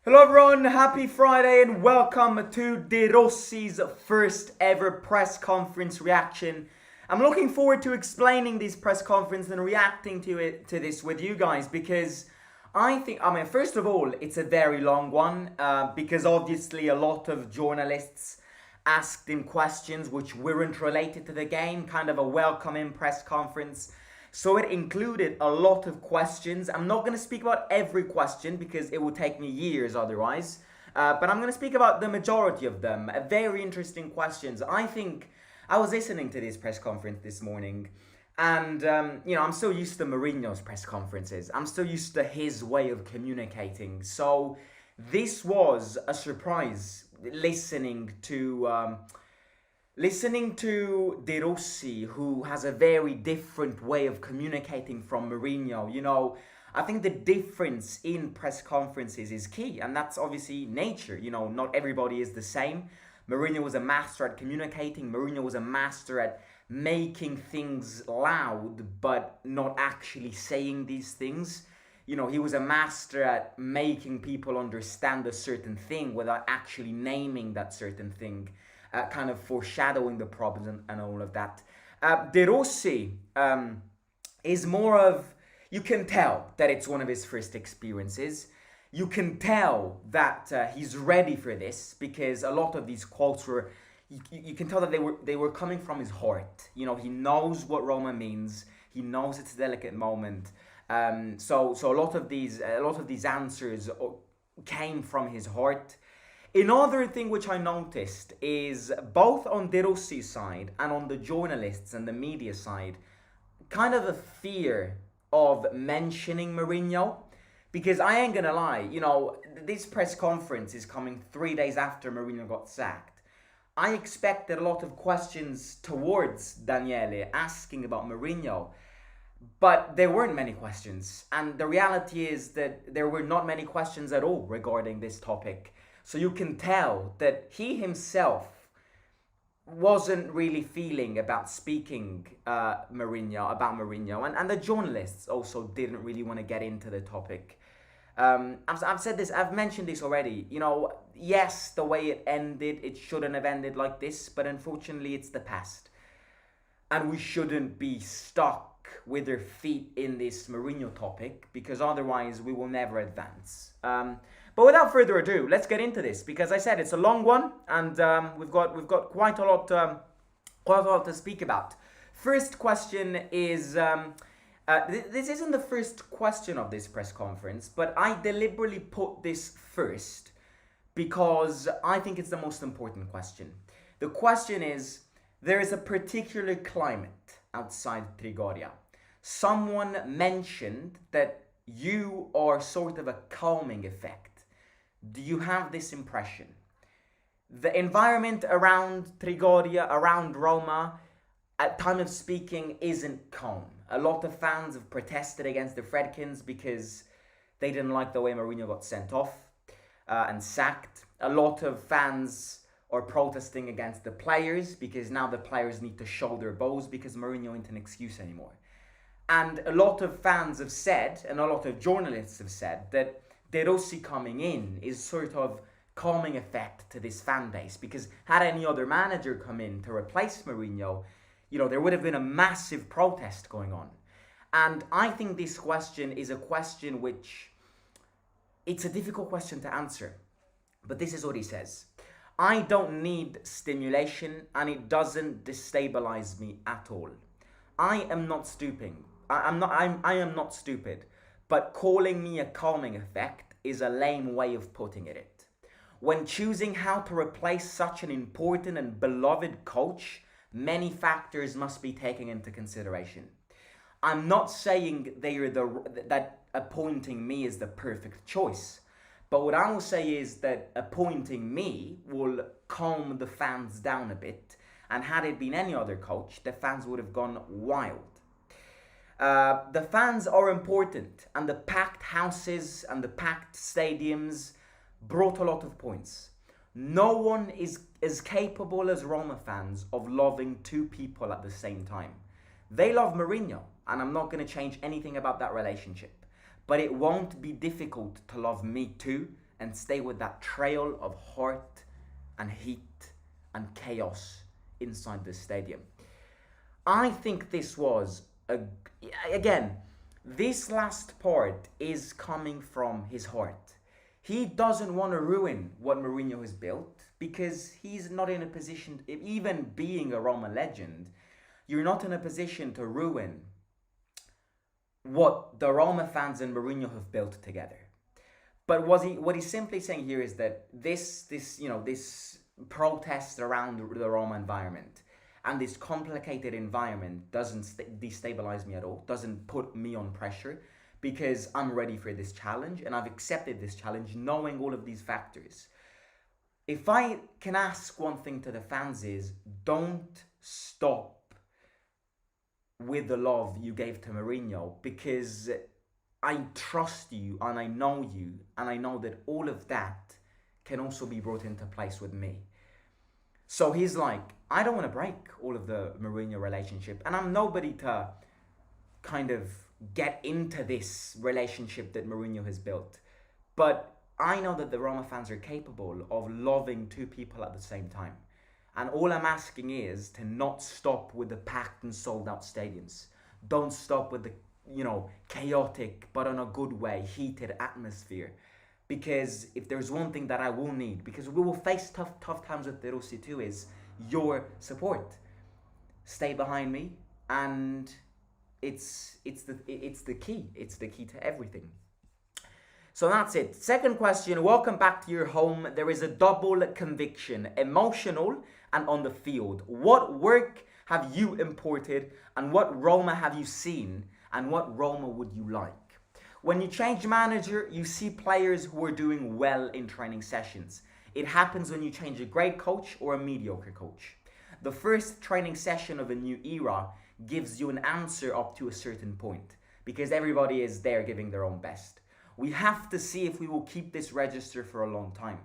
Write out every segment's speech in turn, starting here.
Hello everyone, happy Friday and welcome to De Rossi's first ever press conference reaction. I'm looking forward to explaining this press conference and reacting to this with you guys because first of all, it's a very long one because obviously a lot of journalists asked him questions which weren't related to the game, kind of a welcoming press conference. So it included a lot of questions. I'm not going to speak about every question because it would take me years otherwise. But I'm going to speak about the majority of them. Very interesting questions. I think I was listening to this press conference this morning. And, I'm so used to Mourinho's press conferences. I'm so used to his way of communicating. So this was a surprise listening to De Rossi, who has a very different way of communicating from Mourinho. I think the difference in press conferences is key, and that's obviously nature. Not everybody is the same. Mourinho was a master at communicating. Mourinho was a master at making things loud, but not actually saying these things. He was a master at making people understand a certain thing without actually naming that certain thing. Kind of foreshadowing the problems and all of that. De Rossi is more of, you can tell that it's one of his first experiences. You can tell that he's ready for this because a lot of these quotes were, you can tell that they were coming from his heart. He knows what Roma means. He knows it's a delicate moment. So a lot of these answers came from his heart. Another thing which I noticed is both on De Rossi's side and on the journalists and the media side, kind of a fear of mentioning Mourinho. Because I ain't gonna lie, this press conference is coming 3 days after Mourinho got sacked. I expected a lot of questions towards Daniele asking about Mourinho, but there weren't many questions. And the reality is that there were not many questions at all regarding this topic. So you can tell that he himself wasn't really feeling about speaking about Mourinho, and the journalists also didn't really want to get into the topic. I've said this, I've mentioned this already. Yes, the way it ended, it shouldn't have ended like this, but unfortunately it's the past. And we shouldn't be stuck with their feet in this Mourinho topic because otherwise we will never advance. But without further ado, let's get into this because I said it's a long one and we've got quite a lot to speak about. First question is this isn't the first question of this press conference, but I deliberately put this first because I think it's the most important question. The question is, there is a particular climate outside Trigoria. Someone mentioned that you are sort of a calming effect. Do you have this impression? The environment around Trigoria, around Roma, at time of speaking, isn't calm. A lot of fans have protested against the Fredkins because they didn't like the way Mourinho got sent off and sacked. A lot of fans are protesting against the players because now the players need to show their balls because Mourinho isn't an excuse anymore. And a lot of fans have said, and a lot of journalists have said, that De Rossi coming in is sort of calming effect to this fan base because had any other manager come in to replace Mourinho, there would have been a massive protest going on. And I think this question is a question which, it's a difficult question to answer. But this is what he says. I don't need stimulation and it doesn't destabilize me at all. I am not stooping. I am not stupid. But calling me a calming effect is a lame way of putting it. When choosing how to replace such an important and beloved coach, many factors must be taken into consideration. I'm not saying that appointing me is the perfect choice, but what I will say is that appointing me will calm the fans down a bit, and had it been any other coach, the fans would have gone wild. The fans are important, and the packed houses and the packed stadiums brought a lot of points. No one is as capable as Roma fans of loving two people at the same time. They love Mourinho, and I'm not going to change anything about that relationship. But it won't be difficult to love me too, and stay with that trail of heart and heat and chaos inside the stadium. I think this was again, this last part is coming from his heart. He doesn't want to ruin what Mourinho has built because he's not in a position, even being a Roma legend, you're not in a position to ruin what the Roma fans and Mourinho have built together. But what he's simply saying here is that this protest around the Roma environment and this complicated environment doesn't destabilize me at all, doesn't put me on pressure, because I'm ready for this challenge and I've accepted this challenge knowing all of these factors. If I can ask one thing to the fans is, don't stop with the love you gave to Mourinho, because I trust you and I know you and I know that all of that can also be brought into place with me. So he's like, I don't want to break all of the Mourinho relationship, and I'm nobody to kind of get into this relationship that Mourinho has built. But I know that the Roma fans are capable of loving two people at the same time. And all I'm asking is to not stop with the packed and sold out stadiums. Don't stop with the, chaotic, but in a good way, heated atmosphere. Because if there's one thing that I will need, because we will face tough times with the Rossi too, is your support. Stay behind me, and it's the key. It's the key to everything. So that's it. Second question. Welcome back to your home. There is a double conviction, emotional and on the field. What work have you imported, and what Roma have you seen, and what Roma would you like? When you change manager, you see players who are doing well in training sessions. It happens when you change a great coach or a mediocre coach. The first training session of a new era gives you an answer up to a certain point, because everybody is there giving their own best. We have to see if we will keep this register for a long time.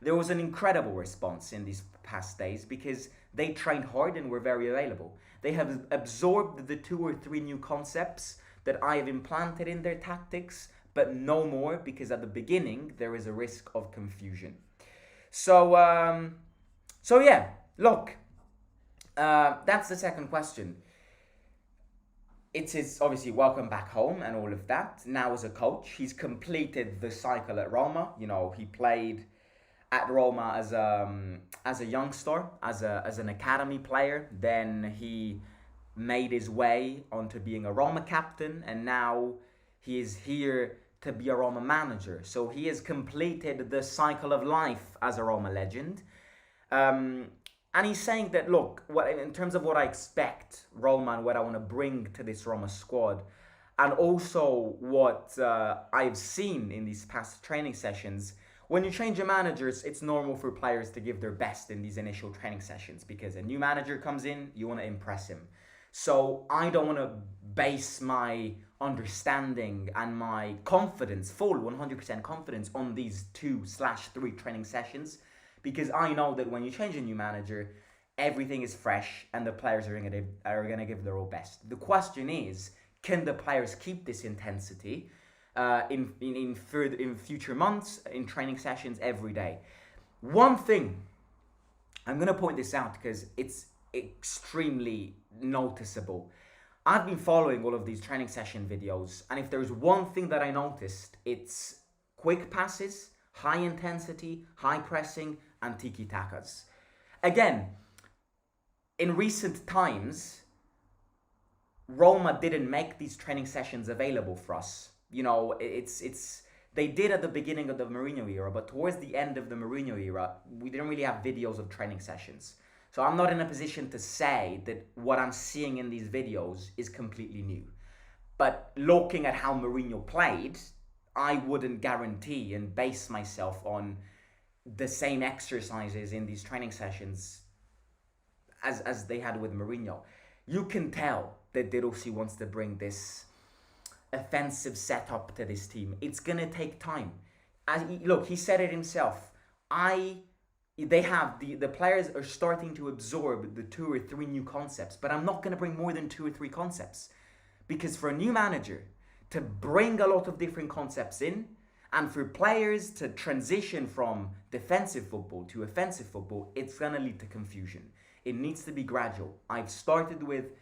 There was an incredible response in these past days because they trained hard and were very available. They have absorbed the 2 or 3 new concepts that I have implanted in their tactics, but no more, because at the beginning there is a risk of confusion. So yeah, look, that's the second question. It is obviously welcome back home and all of that. Now as a coach, he's completed the cycle at Roma. He played at Roma as a youngster, as an academy player. Then he made his way onto being a Roma captain, and now he is here to be a Roma manager. So he has completed the cycle of life as a Roma legend. And he's saying that, look, in terms of what I expect Roma and what I want to bring to this Roma squad, and also what I've seen in these past training sessions, when you change your managers, it's normal for players to give their best in these initial training sessions, because a new manager comes in, you want to impress him. So I don't want to base my understanding and my confidence, full 100% confidence, on these 2/3 training sessions, because I know that when you change a new manager, everything is fresh and the players are going to give their all best. The question is, can the players keep this intensity in future months, in training sessions every day? One thing, I'm going to point this out because it's extremely noticeable. I've been following all of these training session videos, and if there's one thing that I noticed, it's quick passes, high intensity, high pressing, and tiki-takas. Again, in recent times, Roma didn't make these training sessions available for us. They did at the beginning of the Mourinho era, but towards the end of the Mourinho era, we didn't really have videos of training sessions. So I'm not in a position to say that what I'm seeing in these videos is completely new. But looking at how Mourinho played, I wouldn't guarantee and base myself on the same exercises in these training sessions as they had with Mourinho. You can tell that De Rossi wants to bring this offensive setup to this team. It's going to take time. Look, he said it himself. The players are starting to absorb the 2 or 3 new concepts, but I'm not going to bring more than 2 or 3 concepts, because for a new manager to bring a lot of different concepts in And for players to transition from defensive football to offensive football, it's going to lead to confusion. It needs to be gradual. I've started with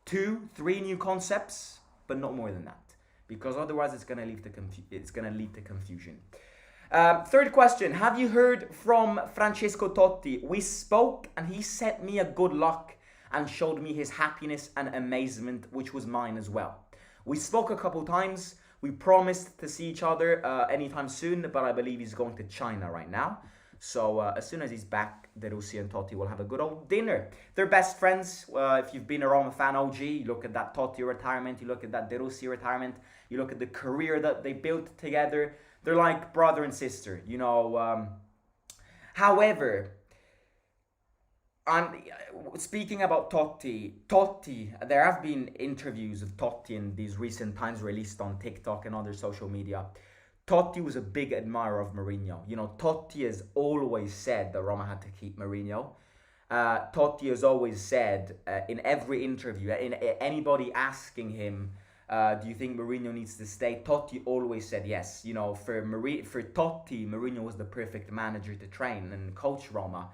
2-3 new concepts, but not more than that, because otherwise it's going to lead to confusion. Third question, have you heard from Francesco Totti? We spoke and he sent me a good luck and showed me his happiness and amazement, which was mine as well. We spoke a couple times. We promised to see each other anytime soon, but I believe he's going to China right now. So as soon as he's back, De Rossi and Totti will have a good old dinner. They're best friends. If you've been a Roma fan OG, you look at that Totti retirement, you look at that De Rossi retirement, you look at the career that they built together. They're like brother and sister, you know. However, speaking about Totti, there have been interviews of Totti in these recent times released on TikTok and other social media. Totti was a big admirer of Mourinho. You know, Totti has always said that Roma had to keep Mourinho. Totti has always said in every interview, anybody asking him, do you think Mourinho needs to stay? Totti always said yes. You know, for Totti, Mourinho was the perfect manager to train and coach Roma.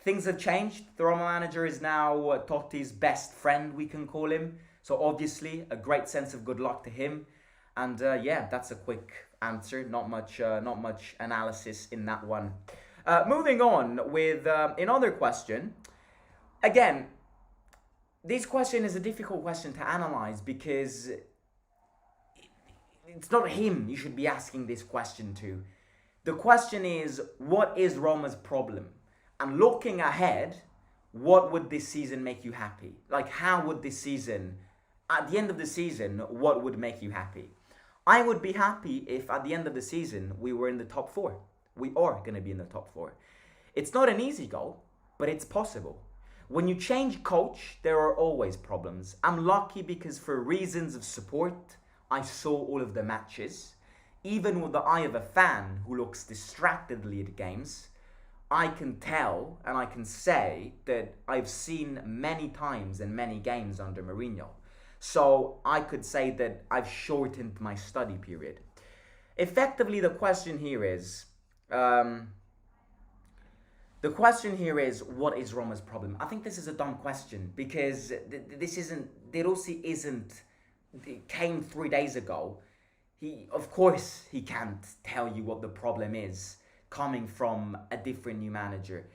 Things have changed. The Roma manager is now Totti's best friend, we can call him. So obviously, a great sense of good luck to him. And yeah, that's a quick answer. Not much analysis in that one. Moving on with another question. Again, this question is a difficult question to analyze because it's not him you should be asking this question to. The question is, what is Roma's problem? And looking ahead, what would this season make you happy? Like, how would this season, at the end of the season, what would make you happy? I would be happy if at the end of the season we were in the top 4. We are going to be in the top 4. It's not an easy goal, but it's possible. When you change coach, there are always problems. I'm lucky because for reasons of support, I saw all of the matches. Even with the eye of a fan who looks distractedly at games, I can tell and I can say that I've seen many times and many games under Mourinho. So I could say that I've shortened my study period. Effectively, the question here is, what is Roma's problem? I think this is a dumb question because De Rossi came 3 days ago. Of course he can't tell you what the problem is coming from a different new manager.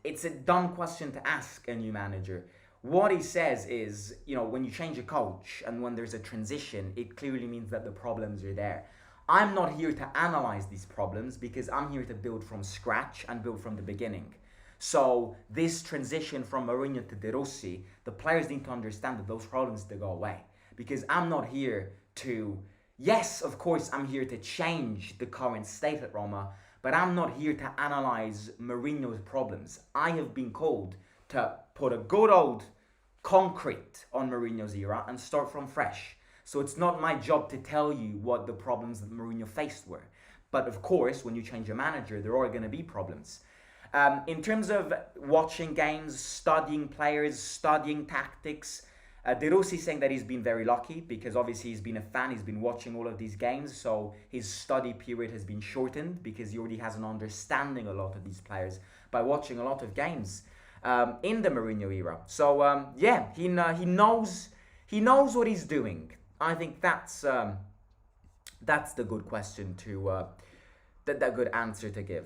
It's a dumb question to ask a new manager. What he says is, you know, when you change a coach and when there's a transition, it clearly means that the problems are there. I'm not here to analyze these problems because I'm here to build from scratch and build from the beginning. So this transition from Mourinho to De Rossi, the players need to understand that those problems to go away. Because I'm not here to, yes, of course, I'm here to change the current state at Roma, but I'm not here to analyze Mourinho's problems. I have been called to put a good old concrete on Mourinho's era and start from fresh. So it's not my job to tell you what the problems that Mourinho faced were. But of course, when you change a manager, there are going to be problems. In terms of watching games, studying players, studying tactics, De Rossi saying that he's been very lucky because obviously he's been a fan, he's been watching all of these games, so his study period has been shortened because he already has an understanding a lot of these players by watching a lot of games in the Mourinho era. So yeah, he knows what he's doing. I think that's the good question to that good answer to give.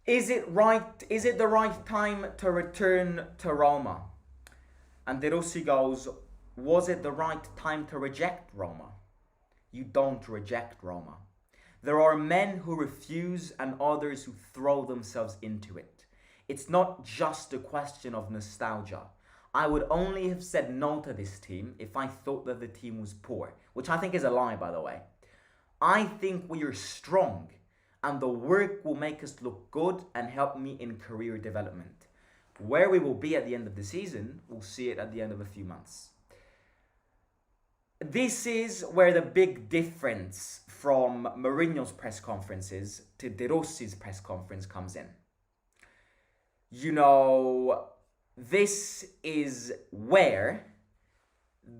Is it the right time to return to Roma? And De Rossi goes, was it the right time to reject Roma? You don't reject Roma. There are men who refuse and others who throw themselves into it. It's not just a question of nostalgia. I would only have said no to this team if I thought that the team was poor, which I think is a lie, by the way. I think we are strong and the work will make us look good and help me in career development. Where we will be at the end of the season, we'll see it at the end of a few months. This is where the big difference from Mourinho's press conferences to De Rossi's press conference comes in. You know, this is where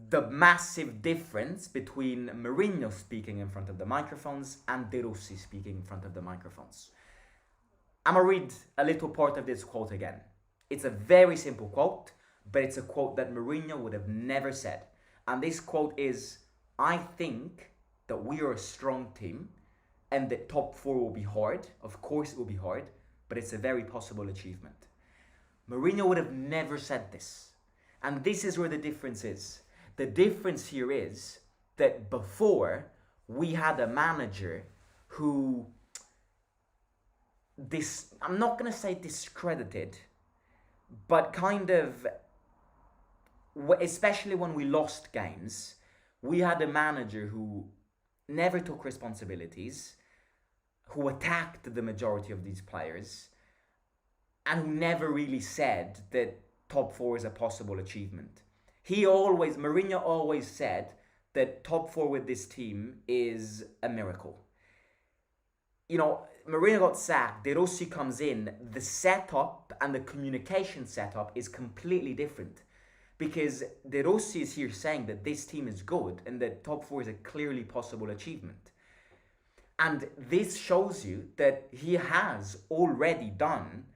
the massive difference between Mourinho speaking in front of the microphones and De Rossi speaking in front of the microphones. I'm going to read a little part of this quote again. It's a very simple quote, but it's a quote that Mourinho would have never said. And this quote is, I think that we are a strong team and that top four will be hard. Of course it will be hard, but it's a very possible achievement. Mourinho would have never said this. And this is where the difference is. The difference here is that before we had a manager who, I'm not going to say discredited, but kind of, especially when we lost games, we had a manager who never took responsibilities, who attacked the majority of these players, and who never really said that top four is a possible achievement. Mourinho always said that top four with this team is a miracle. You know, Mourinho got sacked, De Rossi comes in, the setup and the communication setup is completely different. Because De Rossi is here saying that this team is good and that top four is a clearly possible achievement. And this shows you that he has already done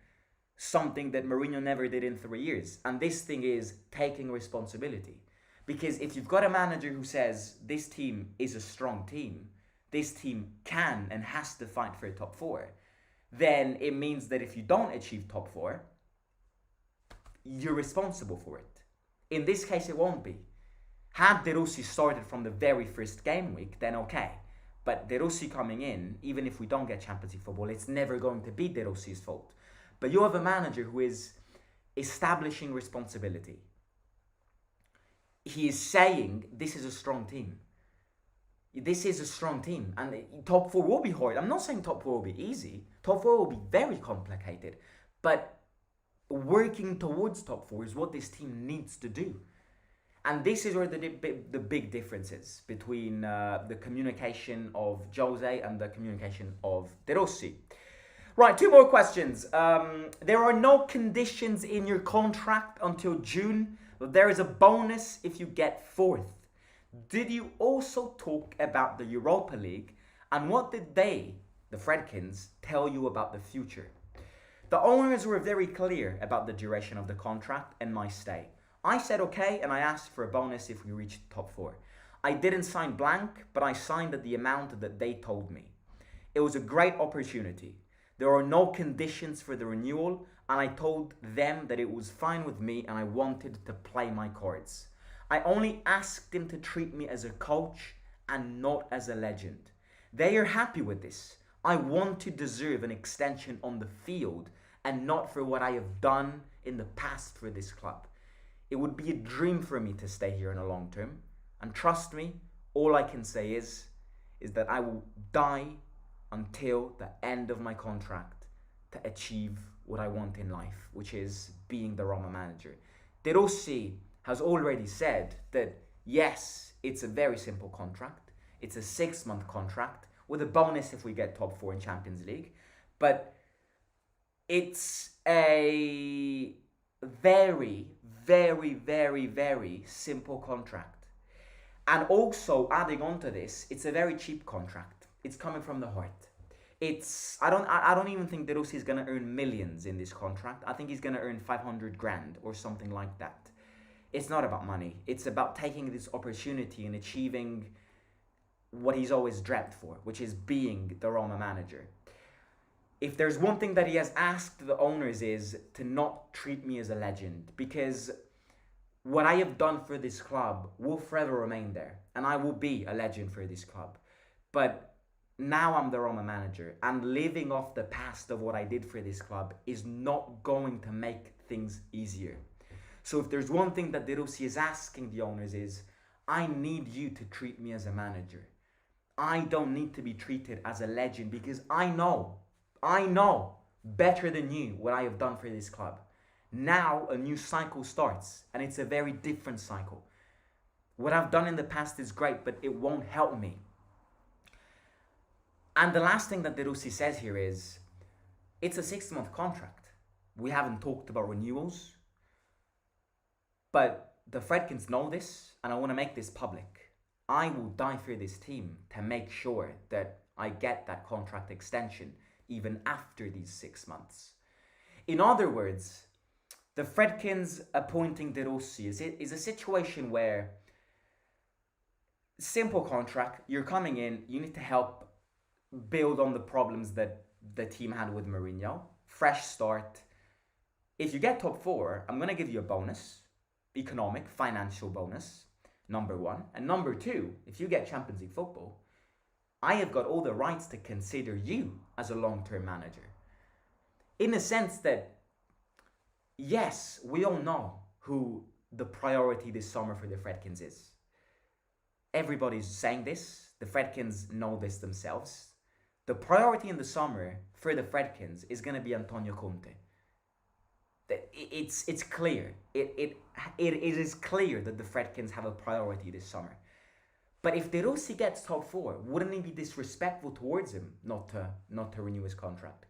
something that Mourinho never did in 3 years. And this thing is taking responsibility. Because if you've got a manager who says this team is a strong team, this team can and has to fight for a top four, then it means that if you don't achieve top four, you're responsible for it. In this case, it won't be. Had De Rossi started from the very first game week, then okay. But De Rossi coming in, even if we don't get Champions League football, it's never going to be De Rossi's fault. But you have a manager who is establishing responsibility. He is saying, this is a strong team. This is a strong team. And top four will be hard. I'm not saying top four will be easy. Top four will be very complicated. But working towards top four is what this team needs to do. And this is where the big difference is between the communication of Jose and the communication of De Rossi. Right, 2 more questions. There are no conditions in your contract until June, but there is a bonus if you get 4th. Did you also talk about the Europa League? And what did they, the Fredkins, tell you about the future? The owners were very clear about the duration of the contract and my stay. I said okay, and I asked for a bonus if we reached top 4. I didn't sign blank, but I signed at the amount that they told me. It was a great opportunity. There are no conditions for the renewal, and I told them that it was fine with me and I wanted to play my cards. I only asked them to treat me as a coach and not as a legend. They are happy with this. I want to deserve an extension on the field and not for what I have done in the past for this club. It would be a dream for me to stay here in the long term. And trust me, all I can say is that I will die until the end of my contract to achieve what I want in life, which is being the Roma manager. De Rossi has already said that yes, it's a very simple contract. It's a 6-month contract with a bonus if we get top 4 in Champions League. But it's a very, very, very, very simple contract. And also, adding on to this, it's a very cheap contract. It's coming from the heart. I don't even think De Rossi is going to earn millions in this contract. I think he's going to earn 500 grand or something like that. It's not about money. It's about taking this opportunity and achieving what he's always dreamt for, which is being the Roma manager. If there's one thing that he has asked the owners is to not treat me as a legend, because what I have done for this club will forever remain there, and I will be a legend for this club. But now I'm the Roma manager, and living off the past of what I did for this club is not going to make things easier. So if there's one thing that De Rossi is asking the owners is, I need you to treat me as a manager. I don't need to be treated as a legend, because I know better than you what I have done for this club. Now a new cycle starts, and it's a very different cycle. What I've done in the past is great, but it won't help me. And the last thing that De Rossi says here is, it's a 6-month contract. We haven't talked about renewals, but the Fredkins know this, and I want to make this public. I will die for this team to make sure that I get that contract extension even after these 6 months. In other words, the Fredkins appointing De Rossi is a situation where simple contract, you're coming in, you need to help build on the problems that the team had with Mourinho. Fresh start. If you get top four, I'm going to give you a bonus, economic, financial bonus, number one. And number two, if you get Champions League football, I have got all the rights to consider you as a long-term manager. In the sense that, yes, we all know who the priority this summer for the Fredkins is. Everybody's saying this. The Fredkins know this themselves. The priority in the summer for the Fredkins is going to be Antonio Conte. It's clear. It is clear that the Fredkins have a priority this summer. But if De Rossi gets top four, wouldn't it be disrespectful towards him not to renew his contract?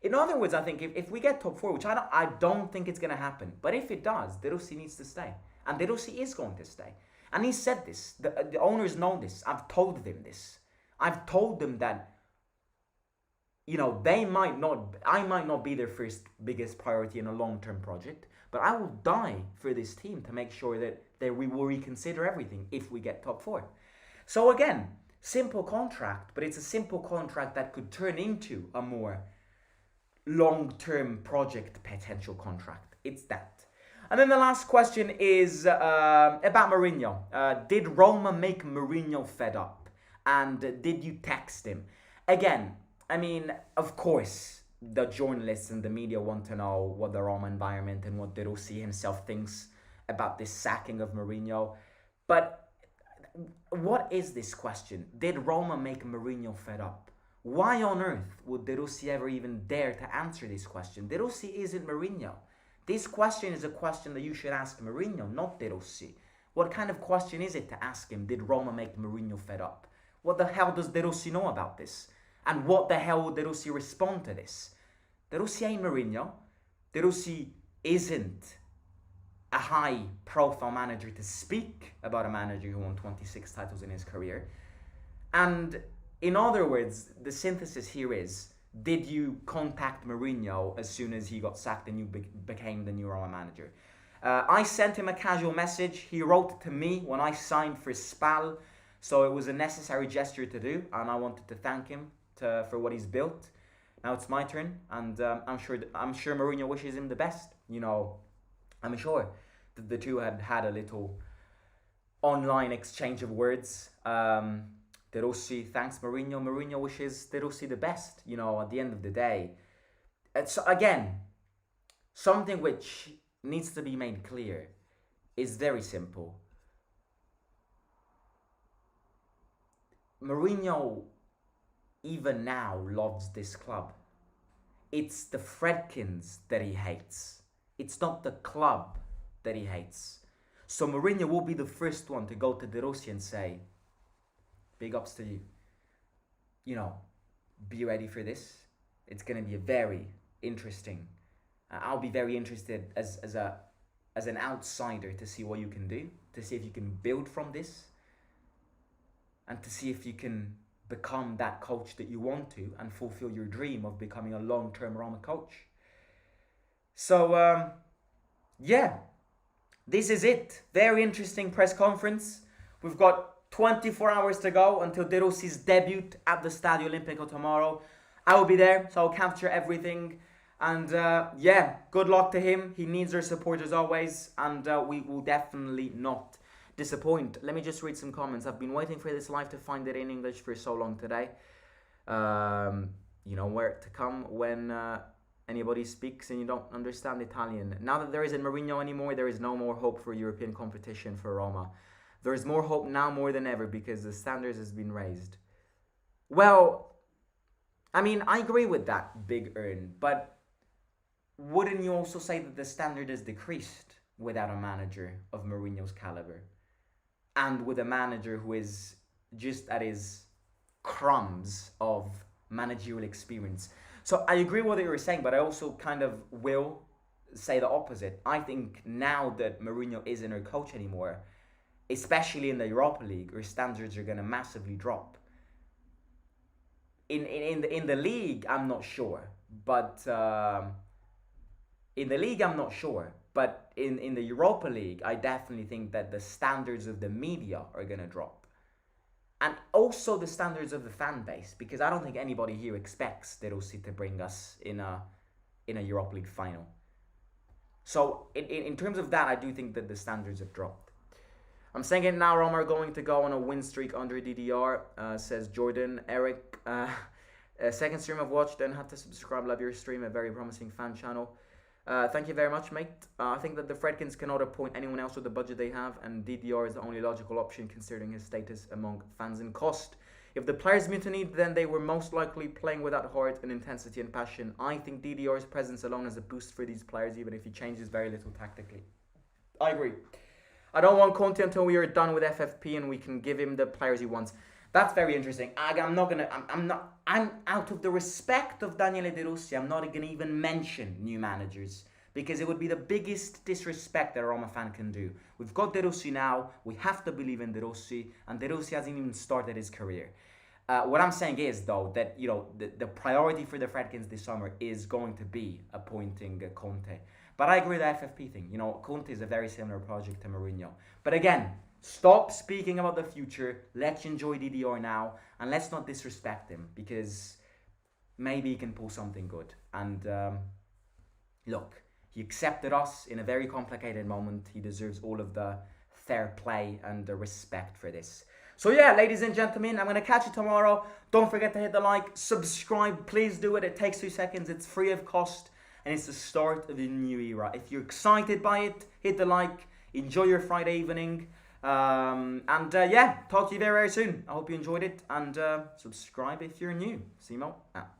In other words, I think if we get top four, which I don't think it's going to happen, but if it does, De Rossi needs to stay. And De Rossi is going to stay. And he said this. The owners know this. I've told them this. I've told them that, you know, I might not be their first biggest priority in a long-term project, but I will die for this team to make sure that we will reconsider everything if we get top four. So again, simple contract, but it's a simple contract that could turn into a more long-term project potential contract. It's that. And then the last question is about Mourinho. Did Roma make Mourinho fed up? And did you text him? Again, I mean, of course, the journalists and the media want to know what the Roma environment and what De Rossi himself thinks about this sacking of Mourinho. But what is this question? Did Roma make Mourinho fed up? Why on earth would De Rossi ever even dare to answer this question? De Rossi isn't Mourinho. This question is a question that you should ask Mourinho, not De Rossi. What kind of question is it to ask him, did Roma make Mourinho fed up? What the hell does De Rossi know about this? And what the hell would De Rossi respond to this? De Rossi ain't Mourinho. De Rossi isn't a high-profile manager to speak about a manager who won 26 titles in his career. And in other words, the synthesis here is, did you contact Mourinho as soon as he got sacked and you became the new Roma manager? I sent him a casual message. He wrote to me when I signed for Spal, so it was a necessary gesture to do, and I wanted to thank him for what he's built. Now it's my turn, and I'm sure Mourinho wishes him the best. You know, I'm sure that the two had a little online exchange of words. De Rossi thanks Mourinho. Mourinho wishes De Rossi the best. You know, at the end of the day, it's again something which needs to be made clear is very simple. Mourinho, even now, loves this club. It's the Fredkins that he hates. It's not the club that he hates. So Mourinho will be the first one to go to De Rossi and say, big ups to you. You know, be ready for this. It's going to be a very interesting. I'll be very interested as an outsider to see what you can do, to see if you can build from this, and to see if you can become that coach that you want to and fulfill your dream of becoming a long-term Roma coach. So, yeah, this is it. Very interesting press conference. We've got 24 hours to go until De Rossi's debut at the Stadio Olimpico tomorrow. I will be there, so I'll capture everything. And yeah, good luck to him. He needs our support as always, and we will definitely not disappoint. Let me just read some comments. I've been waiting for this live to find it in English for so long today. You know where to come when anybody speaks and you don't understand Italian. Now that there isn't Mourinho anymore, there is no more hope for European competition for Roma. There is more hope now more than ever because the standards has been raised. Well, I mean, I agree with that, Big Earn, but wouldn't you also say that the standard has decreased without a manager of Mourinho's caliber? And with a manager who is just at his crumbs of managerial experience. So I agree with what you were saying, but I also kind of will say the opposite. I think now that Mourinho isn't her coach anymore, especially in the Europa League, her standards are going to massively drop. In the league, I'm not sure, but in the league, I'm not sure. But in the Europa League, I definitely think that the standards of the media are going to drop. And also the standards of the fan base, because I don't think anybody here expects De Rossi to bring us in a Europa League final. So in terms of that, I do think that the standards have dropped. I'm saying it now, Roma are going to go on a win streak under DDR, says Jordan. Eric, second stream I've watched and had to subscribe. Love your stream, a very promising fan channel. Thank you very much, mate. I think that the Fredkins cannot appoint anyone else with the budget they have, and DDR is the only logical option considering his status among fans and cost. If the players mutinied, then they were most likely playing without heart and intensity and passion. I think DDR's presence alone is a boost for these players, even if he changes very little tactically. I agree. I don't want Conte until we are done with FFP and we can give him the players he wants. That's very interesting. I'm out of the respect of Daniele De Rossi, I'm not going to even mention new managers, because it would be the biggest disrespect that a Roma fan can do. We've got De Rossi now, we have to believe in De Rossi, and De Rossi hasn't even started his career. What I'm saying is, though, that the priority for the Fredkins this summer is going to be appointing Conte. But I agree with the FFP thing. Conte is a very similar project to Mourinho. But again, stop speaking about the future. Let's enjoy DDR now, and let's not disrespect him, because maybe he can pull something good. And look, he accepted us in a very complicated moment. He deserves all of the fair play and the respect for this. So yeah, ladies and gentlemen, I'm going to catch you tomorrow. Don't forget to hit the like, subscribe. Please do it. It takes 2 seconds. It's free of cost, and it's the start of a new era. If you're excited by it, hit the like. Enjoy your Friday evening. Yeah, talk to you very, very soon. I hope you enjoyed it, and subscribe if you're new. Simo out.